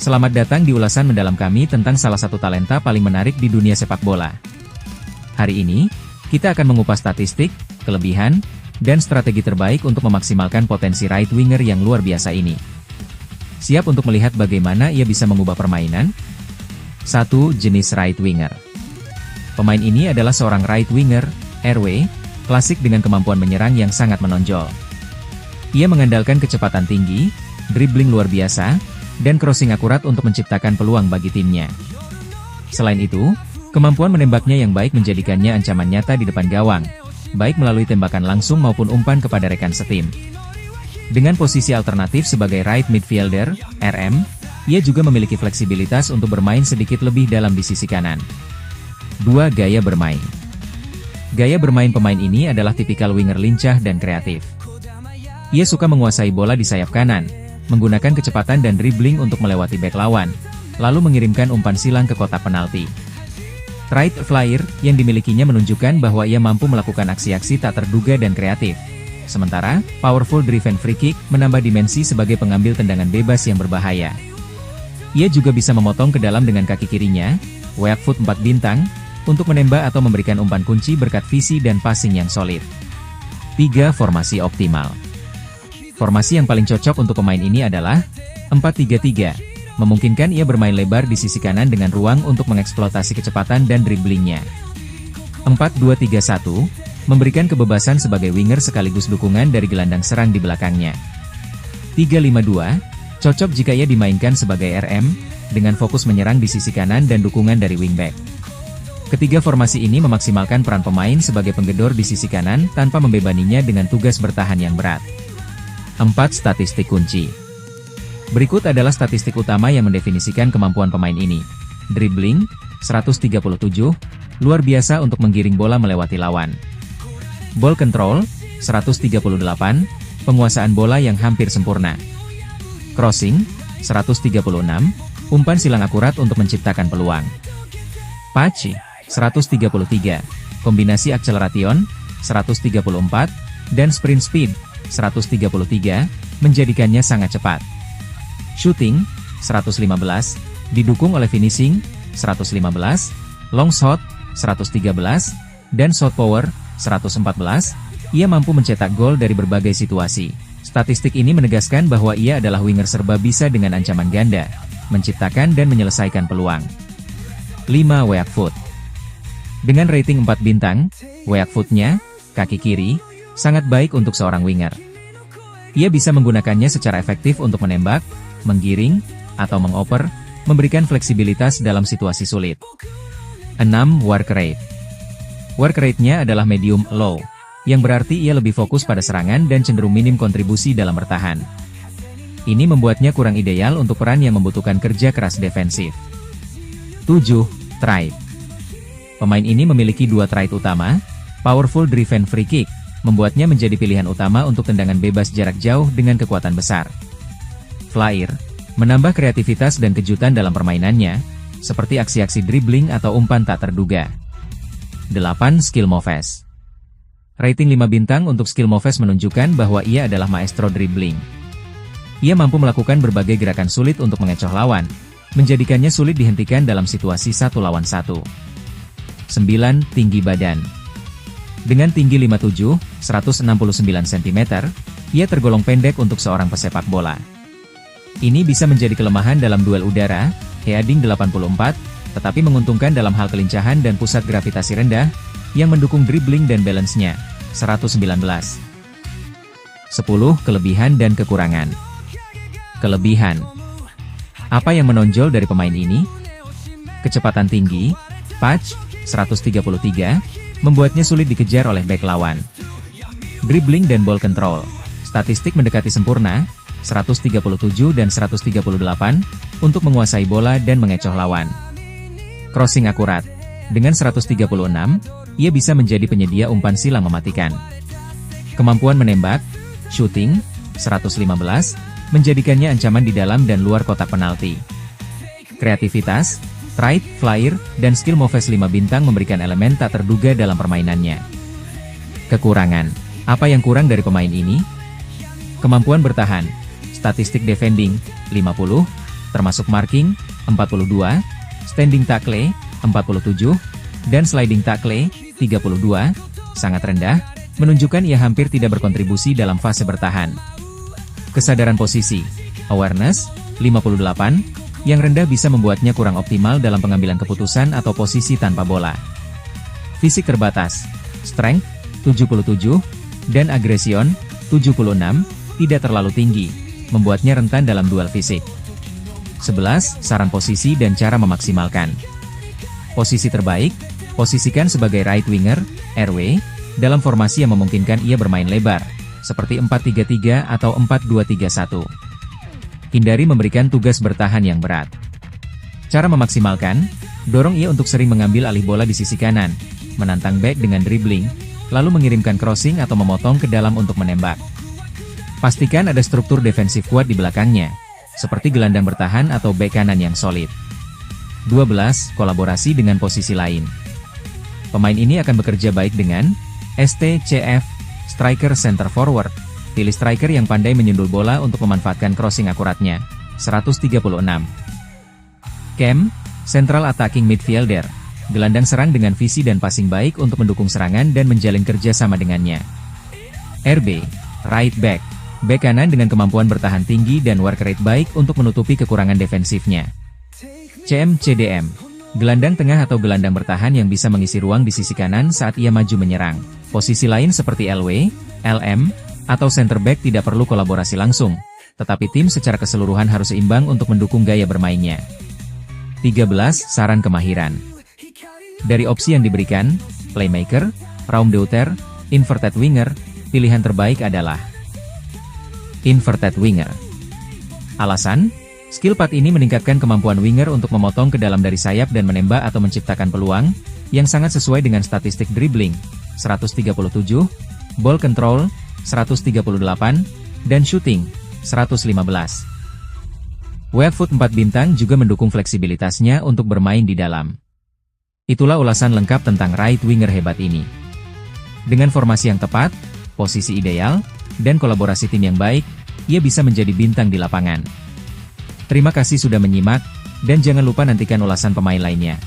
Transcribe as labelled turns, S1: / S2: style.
S1: Selamat datang di ulasan mendalam kami tentang salah satu talenta paling menarik di dunia sepak bola. Hari ini, kita akan mengupas statistik, kelebihan, dan strategi terbaik untuk memaksimalkan potensi right winger yang luar biasa ini. Siap untuk melihat bagaimana ia bisa mengubah permainan? 1. Jenis right winger. Pemain ini adalah seorang right winger, RW, klasik dengan kemampuan menyerang yang sangat menonjol. Ia mengandalkan kecepatan tinggi, dribbling luar biasa, dan crossing akurat untuk menciptakan peluang bagi timnya. Selain itu, kemampuan menembaknya yang baik menjadikannya ancaman nyata di depan gawang, baik melalui tembakan langsung maupun umpan kepada rekan setim. Dengan posisi alternatif sebagai right midfielder, RM, ia juga memiliki fleksibilitas untuk bermain sedikit lebih dalam di sisi kanan. 2. Gaya bermain. Gaya bermain pemain ini adalah tipikal winger lincah dan kreatif. Ia suka menguasai bola di sayap kanan, menggunakan kecepatan dan dribbling untuk melewati bek lawan, lalu mengirimkan umpan silang ke kotak penalti. Trait flyer yang dimilikinya menunjukkan bahwa ia mampu melakukan aksi-aksi tak terduga dan kreatif. Sementara, powerful driven free kick menambah dimensi sebagai pengambil tendangan bebas yang berbahaya. Ia juga bisa memotong ke dalam dengan kaki kirinya, weak foot 4 bintang, untuk menembak atau memberikan umpan kunci berkat visi dan passing yang solid. 3. Formasi optimal. Formasi yang paling cocok untuk pemain ini adalah 4-3-3, memungkinkan ia bermain lebar di sisi kanan dengan ruang untuk mengeksploitasi kecepatan dan dribblingnya. 4-2-3-1, memberikan kebebasan sebagai winger sekaligus dukungan dari gelandang serang di belakangnya. 3-5-2, cocok jika ia dimainkan sebagai RM, dengan fokus menyerang di sisi kanan dan dukungan dari wingback. Ketiga formasi ini memaksimalkan peran pemain sebagai penggedor di sisi kanan tanpa membebaninya dengan tugas bertahan yang berat. 4. Statistik kunci. Berikut adalah statistik utama yang mendefinisikan kemampuan pemain ini. Dribbling, 137, luar biasa untuk menggiring bola melewati lawan. Ball control, 138, penguasaan bola yang hampir sempurna. Crossing, 136, umpan silang akurat untuk menciptakan peluang. Punch, 133, kombinasi acceleration, 134, dan sprint speed, 133, menjadikannya sangat cepat. Shooting, 115, didukung oleh finishing, 115, long shot, 113, dan shot power, 114, ia mampu mencetak gol dari berbagai situasi. Statistik ini menegaskan bahwa ia adalah winger serba bisa dengan ancaman ganda, menciptakan dan menyelesaikan peluang. 5. Weak foot. Dengan rating 4 bintang, weak foot-nya, kaki kiri, sangat baik untuk seorang winger. Ia bisa menggunakannya secara efektif untuk menembak, menggiring, atau mengoper, memberikan fleksibilitas dalam situasi sulit. 6. Work rate. Work rate-nya adalah medium-low, yang berarti ia lebih fokus pada serangan dan cenderung minim kontribusi dalam bertahan. Ini membuatnya kurang ideal untuk peran yang membutuhkan kerja keras defensif. 7. Trait. Pemain ini memiliki 2 trait utama, powerful driven free kick, membuatnya menjadi pilihan utama untuk tendangan bebas jarak jauh dengan kekuatan besar. Flyer, menambah kreativitas dan kejutan dalam permainannya, seperti aksi-aksi dribbling atau umpan tak terduga. 8. Skill moves. Rating 5 bintang untuk skill moves menunjukkan bahwa ia adalah maestro dribbling. Ia mampu melakukan berbagai gerakan sulit untuk mengecoh lawan, menjadikannya sulit dihentikan dalam situasi 1 lawan 1. 9. Tinggi badan. Dengan tinggi 57, 169 cm, ia tergolong pendek untuk seorang pesepak bola. Ini bisa menjadi kelemahan dalam duel udara, heading 84, tetapi menguntungkan dalam hal kelincahan dan pusat gravitasi rendah, yang mendukung dribbling dan balance-nya, 119. 10. Kelebihan dan kekurangan. Kelebihan. Apa yang menonjol dari pemain ini? Kecepatan tinggi, punch, 133, membuatnya sulit dikejar oleh bek lawan. Dribbling dan ball control, statistik mendekati sempurna, 137 dan 138, untuk menguasai bola dan mengecoh lawan. Crossing akurat, dengan 136, ia bisa menjadi penyedia umpan silang mematikan. Kemampuan menembak, shooting, 115, menjadikannya ancaman di dalam dan luar kotak penalti. Kreativitas, trait, flyer, dan skill moves 5 bintang memberikan elemen tak terduga dalam permainannya. Kekurangan. Apa yang kurang dari pemain ini? Kemampuan bertahan. Statistik defending, 50, termasuk marking, 42, standing tackle, 47, dan sliding tackle, 32, sangat rendah, menunjukkan ia hampir tidak berkontribusi dalam fase bertahan. Kesadaran posisi, awareness, 58, yang rendah bisa membuatnya kurang optimal dalam pengambilan keputusan atau posisi tanpa bola. Fisik terbatas, strength, 77, dan aggression, 76, tidak terlalu tinggi, membuatnya rentan dalam duel fisik. 11. Saran posisi dan cara memaksimalkan. Posisi terbaik, posisikan sebagai right winger, RW, dalam formasi yang memungkinkan ia bermain lebar, seperti 4-3-3 atau 4-2-3-1. Hindari memberikan tugas bertahan yang berat. Cara memaksimalkan, dorong ia untuk sering mengambil alih bola di sisi kanan, menantang back dengan dribbling, lalu mengirimkan crossing atau memotong ke dalam untuk menembak. Pastikan ada struktur defensif kuat di belakangnya, seperti gelandang bertahan atau bek kanan yang solid. 12. Kolaborasi dengan posisi lain. Pemain ini akan bekerja baik dengan STCF, striker center forward. Pilih striker yang pandai menyundul bola untuk memanfaatkan crossing akuratnya. 136. Cam, central attacking midfielder. Gelandang serang dengan visi dan passing baik untuk mendukung serangan dan menjalin kerja sama dengannya. RB, right back. Bek kanan dengan kemampuan bertahan tinggi dan work rate baik untuk menutupi kekurangan defensifnya. CM/CDM, gelandang tengah atau gelandang bertahan yang bisa mengisi ruang di sisi kanan saat ia maju menyerang. Posisi lain seperti LW, LM, atau center back tidak perlu kolaborasi langsung, tetapi tim secara keseluruhan harus seimbang untuk mendukung gaya bermainnya. 13. Saran kemahiran. Dari opsi yang diberikan, playmaker, round deuter, inverted winger, pilihan terbaik adalah inverted winger. Alasan, skill part ini meningkatkan kemampuan winger untuk memotong ke dalam dari sayap dan menembak atau menciptakan peluang, yang sangat sesuai dengan statistik dribbling, 137, ball control, 138, dan shooting, 115. Webfoot 4 bintang juga mendukung fleksibilitasnya untuk bermain di dalam. Itulah ulasan lengkap tentang right winger hebat ini. Dengan formasi yang tepat, posisi ideal, dan kolaborasi tim yang baik, ia bisa menjadi bintang di lapangan. Terima kasih sudah menyimak, dan jangan lupa nantikan ulasan pemain lainnya.